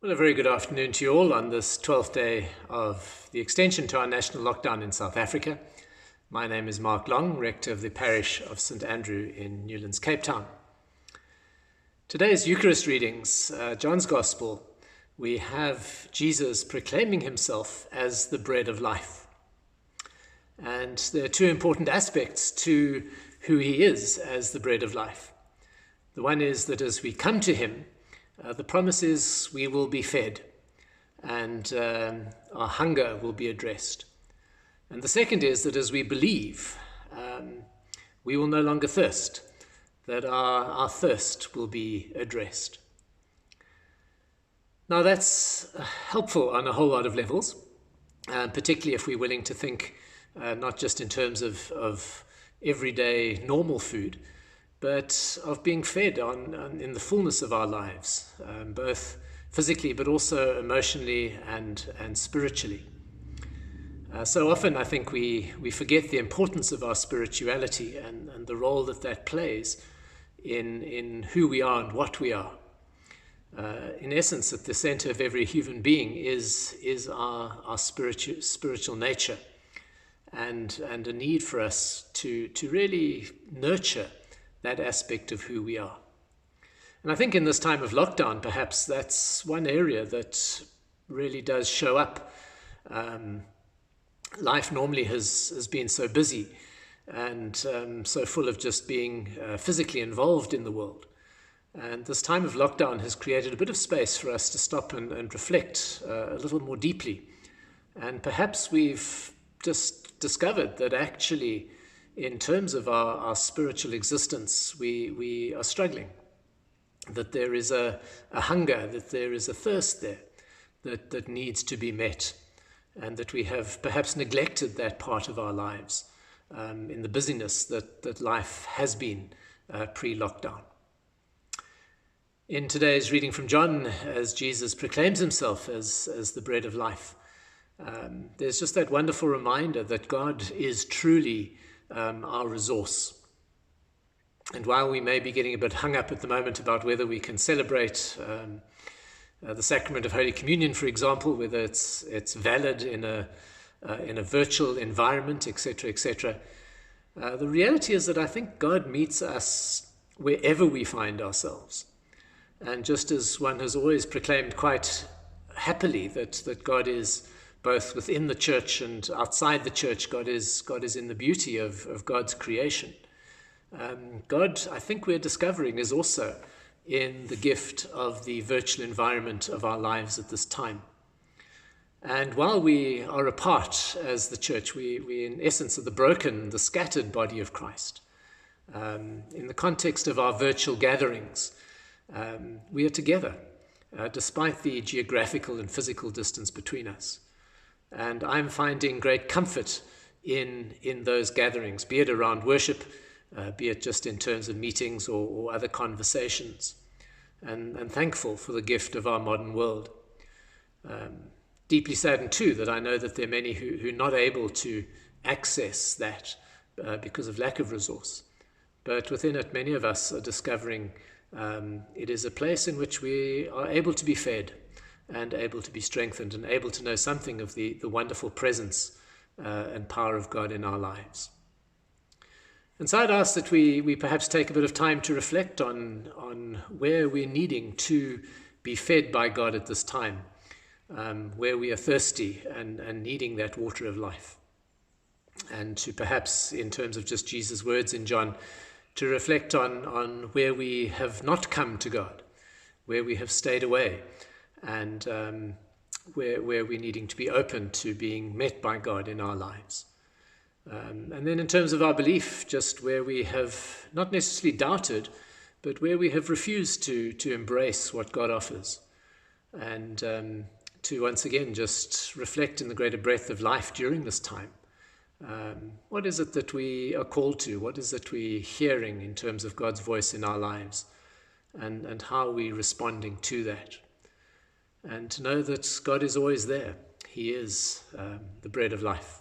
Well, a very good afternoon to you all on this 12th day of the extension to our national lockdown in South Africa. My name is Mark Long, rector of the parish of St Andrew in Newlands, Cape Town. Today's Eucharist readings, John's Gospel, we have Jesus proclaiming himself as the bread of life. And there are two important aspects to who he is as the bread of life. The one is that as we come to him, the promise is we will be fed and our hunger will be addressed. And the second is that as we believe, we will no longer thirst, that our thirst will be addressed. Now that's helpful on a whole lot of levels, particularly if we're willing to think not just in terms of everyday normal food, but of being fed in the fullness of our lives, both physically but also emotionally and spiritually. So often I think we forget the importance of our spirituality and the role that plays in who we are and what we are. In essence, at the center of every human being is our spiritual nature and a need for us to really nurture that aspect of who we are. And I think in this time of lockdown, perhaps that's one area that really does show up. Life normally has been so busy and so full of just being physically involved in the world. And this time of lockdown has created a bit of space for us to stop and reflect a little more deeply. And perhaps we've just discovered that actually, in terms of our spiritual existence, we are struggling, that there is a hunger, that there is a thirst there that needs to be met, and that we have perhaps neglected that part of our lives in the busyness that life has been pre-lockdown. In today's reading from John, as Jesus proclaims himself as the bread of life, there's just that wonderful reminder that God is truly our resource. And while we may be getting a bit hung up at the moment about whether we can celebrate the sacrament of Holy Communion, for example, whether it's valid in a virtual environment, etc., the reality is that I think God meets us wherever we find ourselves. And just as one has always proclaimed quite happily that God is both within the church and outside the church, God is in the beauty of God's creation. God, I think we're discovering, is also in the gift of the virtual environment of our lives at this time. And while we are apart as the church, we in essence are the broken, the scattered body of Christ. In the context of our virtual gatherings, we are together, despite the geographical and physical distance between us. And I'm finding great comfort in those gatherings, be it around worship, be it just in terms of meetings or other conversations, and thankful for the gift of our modern world. Deeply saddened too that I know that there are many who are not able to access that because of lack of resource. But within it, many of us are discovering it is a place in which we are able to be fed and able to be strengthened and able to know something of the wonderful presence and power of God in our lives. And so I'd ask that we perhaps take a bit of time to reflect on where we're needing to be fed by God at this time, where we are thirsty and needing that water of life. And to perhaps, in terms of just Jesus' words in John, to reflect on where we have not come to God, where we have stayed away, and where we're needing to be open to being met by God in our lives. And then in terms of our belief, just where we have not necessarily doubted, but where we have refused to embrace what God offers. And to once again just reflect in the greater breadth of life during this time. What is it that we are called to? What is it we're hearing in terms of God's voice in our lives? And how are we responding to that? And to know that God is always there. He is the bread of life.